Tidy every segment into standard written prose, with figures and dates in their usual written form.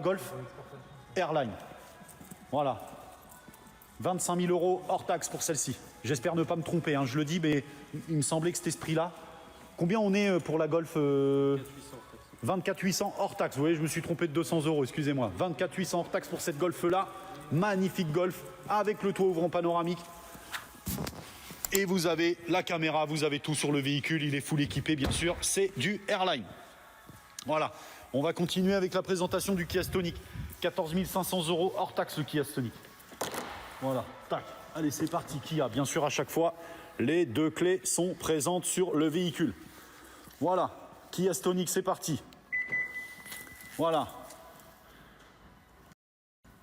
Golf Airline. Voilà. 25 000 € hors taxe pour celle-ci. J'espère ne pas me tromper, hein. Je le dis, mais il me semblait que c'était ce prix-là. Combien on est pour la Golf 24 800 hors taxe. Vous voyez, je me suis trompé de 200 €, excusez-moi. 24 800 hors taxe pour cette Golf-là. Magnifique Golf avec le toit ouvrant panoramique. Et vous avez la caméra, vous avez tout sur le véhicule. Il est full équipé, bien sûr. C'est du Airline. Voilà. On va continuer avec la présentation du Kia Stonic. 14 500 € hors taxe, le Kia Stonic. Voilà. Tac. Allez, c'est parti. Kia, bien sûr, à chaque fois, les deux clés sont présentes sur le véhicule. Voilà. Kia Stonic, c'est parti. Voilà.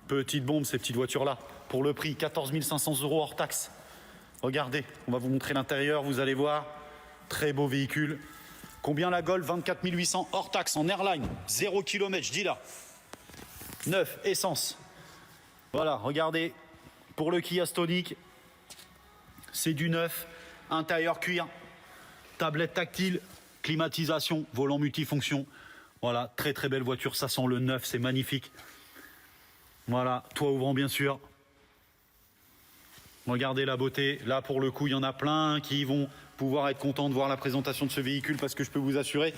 Petite bombe, ces petites voitures-là. Pour le prix, 14 500 € hors taxe. Regardez, on va vous montrer l'intérieur, vous allez voir. Très beau véhicule. Combien la Golf? 24 800 hors taxe en Airline. 0 km, je dis là. Neuf, essence. Voilà, regardez. Pour le Kia Stonic, c'est du neuf. Intérieur cuir. Tablette tactile. Climatisation. Volant multifonction. Voilà, très très belle voiture. Ça sent le neuf, c'est magnifique. Voilà, toit ouvrant bien sûr. Regardez la beauté. Là, pour le coup, il y en a plein qui vont pouvoir être contents de voir la présentation de ce véhicule parce que je peux vous assurer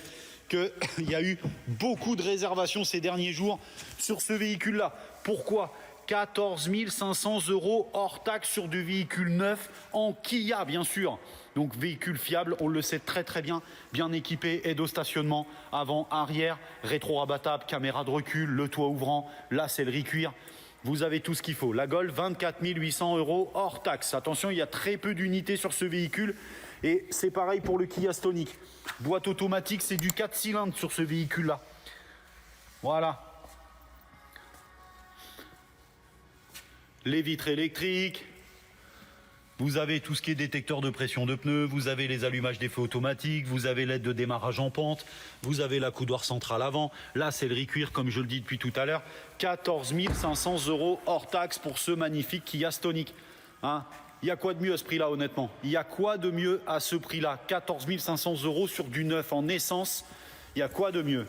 qu'il y a eu beaucoup de réservations ces derniers jours sur ce véhicule-là. Pourquoi? 14 500 € hors taxe sur du véhicule neuf en Kia, bien sûr. Donc, véhicule fiable, on le sait très très bien, bien équipé, aide au stationnement, avant, arrière, rétro-rabattable, caméra de recul, le toit ouvrant, la sellerie cuir. Vous avez tout ce qu'il faut. La Golf, 24 800 € hors taxe. Attention, il y a très peu d'unités sur ce véhicule. Et c'est pareil pour le Kia Stonic. Boîte automatique, c'est du 4 cylindres sur ce véhicule-là. Voilà. Les vitres électriques. Vous avez tout ce qui est détecteur de pression de pneus. Vous avez les allumages des feux automatiques. Vous avez l'aide de démarrage en pente. Vous avez la coudoir centrale avant. La sellerie cuir, comme je le dis depuis tout à l'heure. 14 500 € hors taxe pour ce magnifique Kia Stonic. Hein? Il y a quoi de mieux à ce prix-là, honnêtement? Il y a quoi de mieux à ce prix-là? 14 500 € sur du neuf en essence. Il y a quoi de mieux?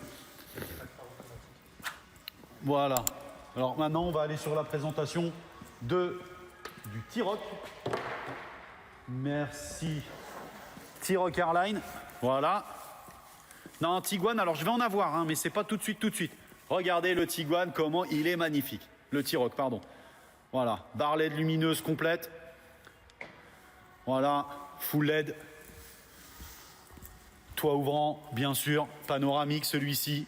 Voilà. Alors maintenant, on va aller sur la présentation du T-Roc. Merci. T-Roc Airline. Voilà. Non, Tiguan, alors je vais en avoir, hein, mais c'est pas tout de suite, tout de suite. Regardez le Tiguan, comment il est magnifique. Le T-Roc, pardon. Voilà. Barre LED lumineuse complète. Voilà. Full LED. Toit ouvrant, bien sûr. Panoramique, celui-ci.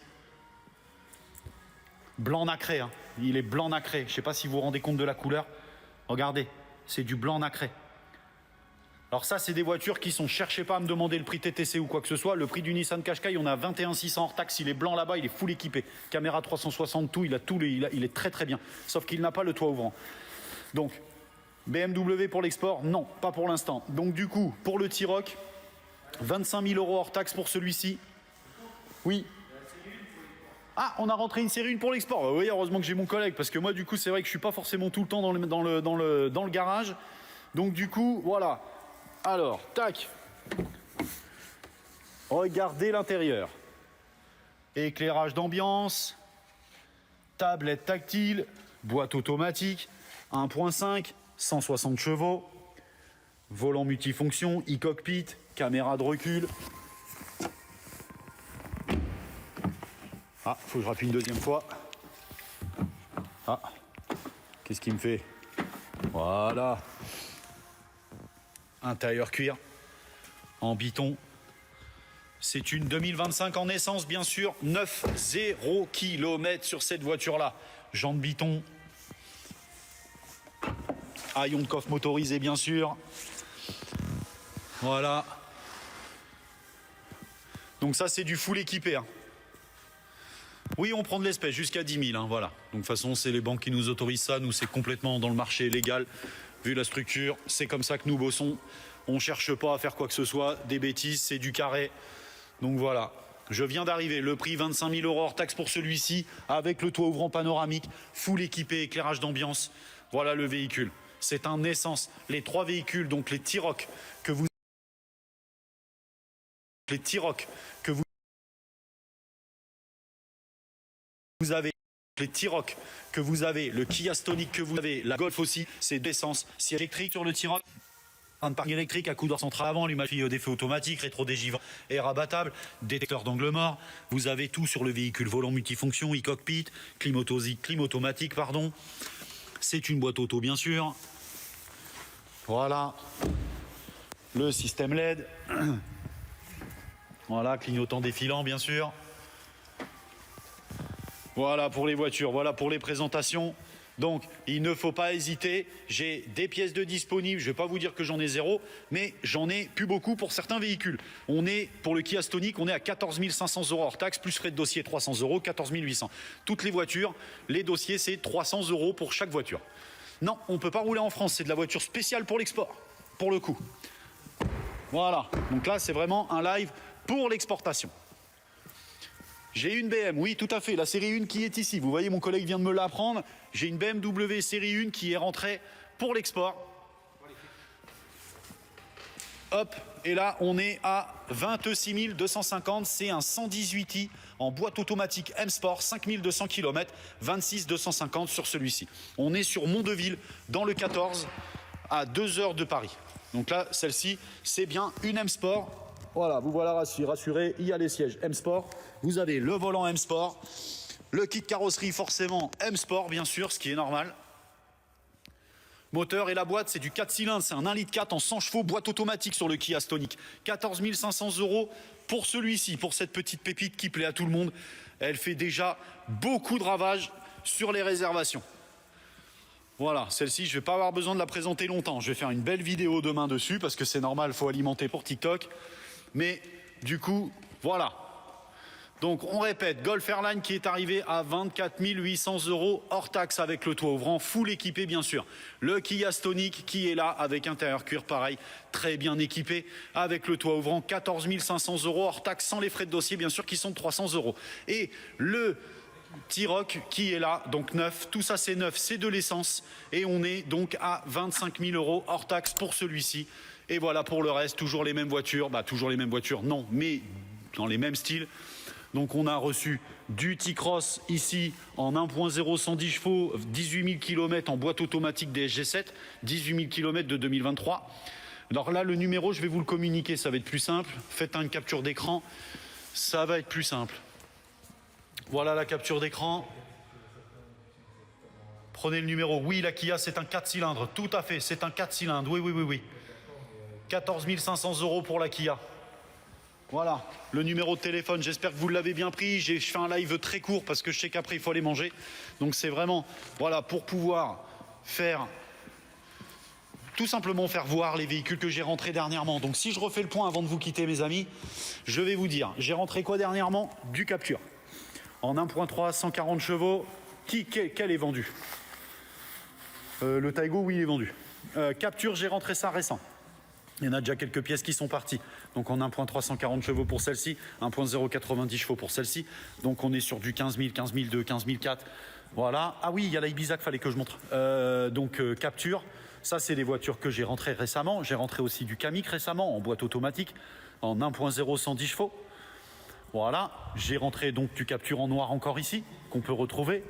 Blanc nacré. Hein. Il est blanc nacré. Je ne sais pas si vous vous rendez compte de la couleur. Regardez. C'est du blanc nacré. Alors ça, c'est des voitures qui sont... Cherchez pas à me demander le prix TTC ou quoi que ce soit. Le prix du Nissan Qashqai, on a 21 600 hors taxe. Il est blanc là-bas, il est full équipé. Caméra 360, tout. Il a tout. Il est très très bien. Sauf qu'il n'a pas le toit ouvrant. Donc, BMW pour l'export? Non, pas pour l'instant. Donc du coup, pour le T-Roc, 25 000 € hors taxe pour celui-ci. Oui. Ah, on a rentré une série 1 pour l'export. Oui, heureusement que j'ai mon collègue, parce que moi, du coup, c'est vrai que je suis pas forcément tout le temps dans le garage. Donc du coup, voilà. Alors, tac. Regardez l'intérieur. Éclairage d'ambiance, tablette tactile, boîte automatique, 1.5, 160 chevaux, volant multifonction, e-cockpit, caméra de recul. Ah, faut que je rappuie une deuxième fois. Ah, qu'est-ce qu'il me fait? Voilà. Intérieur cuir, en biton. C'est une 2025 en essence, bien sûr. 0 km sur cette voiture-là. Jantes biton. Haillon de coffre motorisé, bien sûr. Voilà. Donc ça, c'est du full équipé. Hein. Oui, on prend de l'espèce jusqu'à 10 000. Hein, voilà. Donc de toute façon, c'est les banques qui nous autorisent ça. Nous, c'est complètement dans le marché légal. Vu la structure, c'est comme ça que nous bossons. On ne cherche pas à faire quoi que ce soit. Des bêtises, c'est du carré. Donc voilà. Je viens d'arriver. Le prix, 25 000 € hors taxe pour celui-ci. Avec le toit ouvrant panoramique. Full équipé, éclairage d'ambiance. Voilà le véhicule. C'est un essence. Les trois véhicules, donc les T-Roc que vous... Les T-Roc que vous avez les T-Roc que vous avez, le Kia Stonic que vous avez, la Golf aussi, c'est d'essence, siège électrique sur le T-Roc. Un parking électrique à coudeur central avant, l'humagie des feux automatiques, rétro-dégivrant et rabattable, détecteur d'angle mort. Vous avez tout sur le véhicule, volant multifonction, e-cockpit, clim automatique, pardon. C'est une boîte auto bien sûr. Voilà. Le système LED. Voilà, clignotant défilant bien sûr. Voilà pour les voitures, voilà pour les présentations. Donc, il ne faut pas hésiter. J'ai des pièces de disponibles. Je ne vais pas vous dire que j'en ai zéro, mais j'en ai plus beaucoup pour certains véhicules. On est, pour le Kia Stonic, on est à 14 500 € hors taxe, plus frais de dossier 300 €, 14 800. Toutes les voitures, les dossiers, c'est 300 € pour chaque voiture. Non, on ne peut pas rouler en France. C'est de la voiture spéciale pour l'export, pour le coup. Voilà. Donc là, c'est vraiment un live pour l'exportation. J'ai une BM, oui, tout à fait, la série 1 qui est ici. Vous voyez, mon collègue vient de me l'apprendre. J'ai une BMW série 1 qui est rentrée pour l'export. Hop, et là, on est à 26 250. C'est un 118i en boîte automatique M-Sport, 5200 km, 26 250 sur celui-ci. On est sur Mondeville, dans le 14, à 2 heures de Paris. Donc là, celle-ci, c'est bien une M-Sport. Voilà, vous voilà rassuré, il y a les sièges M-Sport, vous avez le volant M-Sport, le kit carrosserie forcément M-Sport bien sûr, ce qui est normal. Moteur et la boîte, c'est du 4 cylindres, c'est un 1,4 litre en 100 chevaux, boîte automatique sur le Kia Stonic. 14 500 € pour celui-ci, pour cette petite pépite qui plaît à tout le monde. Elle fait déjà beaucoup de ravages sur les réservations. Voilà, celle-ci, je ne vais pas avoir besoin de la présenter longtemps. Je vais faire une belle vidéo demain dessus parce que c'est normal, il faut alimenter pour TikTok. Mais du coup, voilà. Donc on répète, Golf Airline qui est arrivé à 24 800 € hors taxe avec le toit ouvrant, full équipé bien sûr. Le Kia Stonic qui est là avec intérieur cuir pareil, très bien équipé avec le toit ouvrant, 14 500 € hors taxe sans les frais de dossier bien sûr qui sont de 300 €. Et le T-Roc qui est là, donc neuf, tout ça c'est neuf, c'est de l'essence. Et on est donc à 25 000 € hors taxe pour celui-ci. Et voilà pour le reste, toujours les mêmes voitures, toujours les mêmes voitures, non, mais dans les mêmes styles. Donc on a reçu du T-Cross ici en 1.0 110 chevaux, 18 000 km en boîte automatique DSG7, 18 000 km de 2023. Alors là, le numéro, je vais vous le communiquer, ça va être plus simple. Faites une capture d'écran, ça va être plus simple. Voilà la capture d'écran. Prenez le numéro. Oui, la Kia, c'est un 4 cylindres. Tout à fait, c'est un 4 cylindres. Oui. 14 500 € pour la Kia. Voilà, le numéro de téléphone, j'espère que vous l'avez bien pris. Je fais un live très court parce que je sais qu'après, il faut aller manger. Donc c'est vraiment, voilà, pour pouvoir faire, tout simplement faire voir les véhicules que j'ai rentrés dernièrement. Donc si je refais le point avant de vous quitter, mes amis, je vais vous dire, j'ai rentré quoi dernièrement? Du Capture. En 1.3, 140 chevaux. Quel est vendu? Le Taigo, oui, il est vendu. Capture, j'ai rentré ça récent. Il y en a déjà quelques pièces qui sont parties. Donc en 1.3, 140 chevaux pour celle-ci, 1.0, 90 chevaux pour celle-ci. Donc on est sur du 15 000, 15 200, 15 400. Voilà. Ah oui, il y a la Ibiza qu'il fallait que je montre. Capture, ça c'est des voitures que j'ai rentrées récemment. J'ai rentré aussi du Kamiq récemment en boîte automatique, en 1.0, 110 chevaux. Voilà. J'ai rentré donc du Capture en noir encore ici, qu'on peut retrouver.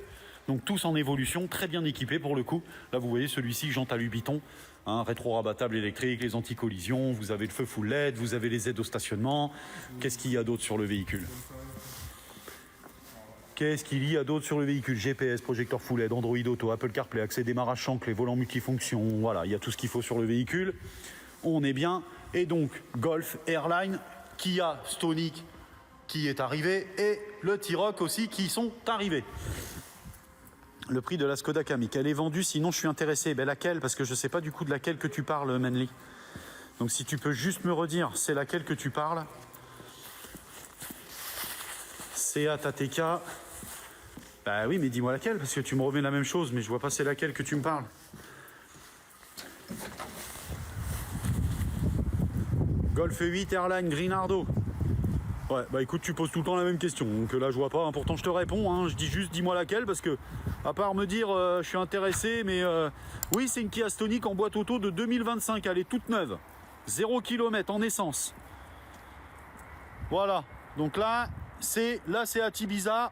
Donc tous en évolution, très bien équipés pour le coup. Là vous voyez celui-ci, jante à Lubiton. Rétro-rabattable électrique, les anti-collisions, vous avez le feu full LED, vous avez les aides au stationnement. Qu'est-ce qu'il y a d'autre sur le véhicule? Qu'est-ce qu'il y a d'autre sur le véhicule? GPS, projecteur full LED, Android Auto, Apple CarPlay, accès démarrage sans clé, volant multifonction. Voilà, il y a tout ce qu'il faut sur le véhicule. On est bien. Et donc, Golf Airline, Kia Stonic qui est arrivé et le T-Roc aussi qui sont arrivés. Le prix de la Skoda Kamiq, elle est vendue, sinon je suis intéressé. Ben laquelle? Parce que je ne sais pas du coup de laquelle que tu parles, Manly. Donc si tu peux juste me redire, c'est laquelle que tu parles? Seat ATK. Bah oui, mais dis-moi laquelle, parce que tu me remets la même chose, mais je vois pas c'est laquelle que tu me parles. Golf 8 Airline Greenardo. Ouais, bah écoute, tu poses tout le temps la même question, donc là je vois pas, pourtant je te réponds, je dis juste dis-moi laquelle, parce que, à part me dire je suis intéressé, mais oui c'est une Kia Stonic en boîte auto de 2025, elle est toute neuve, 0 km en essence. Voilà, donc là c'est à Ibiza,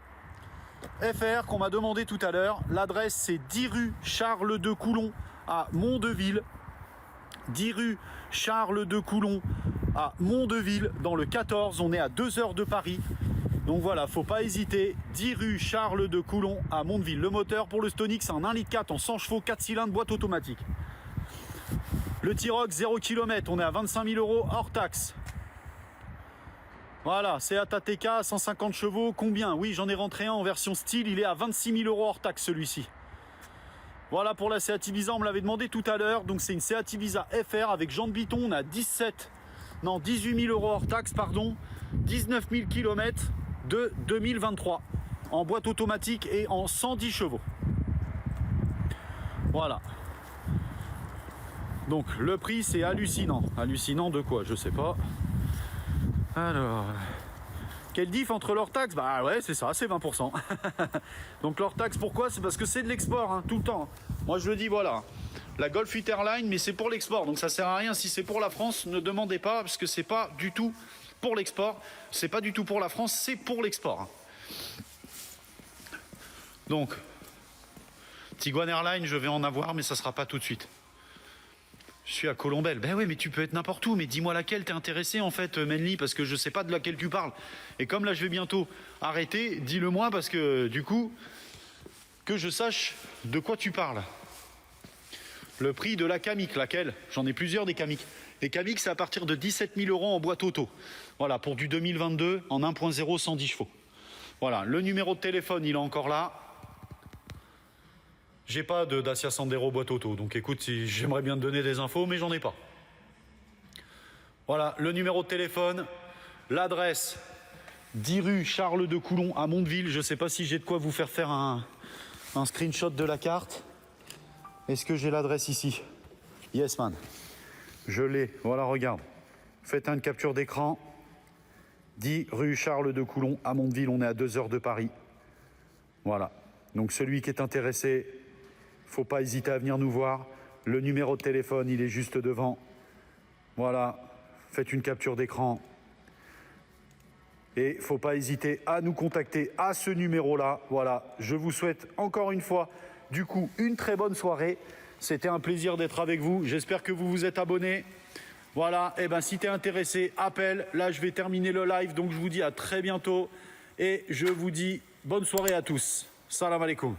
FR qu'on m'a demandé tout à l'heure. L'adresse, c'est 10 rue Charles de Coulon à Mondeville. 10 rue Charles de Coulon à Mondeville, dans le 14. On est à 2 heures de Paris. Donc voilà, faut pas hésiter. 10 rue Charles de Coulon à Mondeville. Le moteur pour le Stonic, c'est un 1,4 litre en 100 chevaux, 4 cylindres, boîte automatique. Le T-Roc, 0 km, on est à 25 000 € hors taxe. Voilà, c'est ATK, 150 chevaux. Combien? Oui, j'en ai rentré un en version style. Il est à 26 000 € hors taxe, celui-ci. Voilà pour la Seat Ibiza, on me l'avait demandé tout à l'heure. Donc c'est une Seat Ibiza FR avec jantes Biton. On a 18 000 € hors taxe, pardon. 19 000 km de 2023. En boîte automatique et en 110 chevaux. Voilà. Donc le prix, c'est hallucinant. Hallucinant de quoi? Je sais pas. Alors, quelle diff entre leur taxe? Bah ouais, c'est ça, c'est 20%. Donc leur taxe, pourquoi? C'est parce que c'est de l'export, hein, tout le temps. Moi je le dis, voilà. La Golf 8 Airline, mais c'est pour l'export. Donc ça sert à rien. Si c'est pour la France, ne demandez pas, parce que c'est pas du tout pour l'export. C'est pas du tout pour la France, c'est pour l'export. Donc, Tiguan Airline, je vais en avoir, mais ça sera pas tout de suite. Je suis à Colombelle. Ben oui, mais tu peux être n'importe où. Mais dis-moi laquelle t'es intéressé en fait, Menly, parce que je sais pas de laquelle tu parles. Et comme là, je vais bientôt arrêter, dis-le moi, parce que du coup, que je sache de quoi tu parles. Le prix de la Kamiq, laquelle? J'en ai plusieurs des Kamiq. Les Kamiq, c'est à partir de 17 000 € en boîte auto. Voilà, pour du 2022 en 1.0 110 chevaux. Voilà, le numéro de téléphone, il est encore là. J'ai pas de Dacia Sandero boîte auto, donc écoute, si j'aimerais bien te donner des infos, mais j'en ai pas. Voilà, le numéro de téléphone, l'adresse, 10 rue Charles de Coulon à Mondeville. Je sais pas si j'ai de quoi vous faire un screenshot de la carte. Est-ce que j'ai l'adresse ici? Yes man, je l'ai, voilà, regarde. Faites une capture d'écran. 10 rue Charles de Coulon à Mondeville, on est à 2 heures de Paris. Voilà, donc celui qui est intéressé, faut pas hésiter à venir nous voir. Le numéro de téléphone, il est juste devant. Voilà, faites une capture d'écran. Et faut pas hésiter à nous contacter à ce numéro-là. Voilà, je vous souhaite encore une fois, du coup, une très bonne soirée. C'était un plaisir d'être avec vous. J'espère que vous vous êtes abonnés. Voilà, et ben si tu es intéressé, appelle. Là, je vais terminer le live, donc je vous dis à très bientôt. Et je vous dis bonne soirée à tous. Salam alaikum.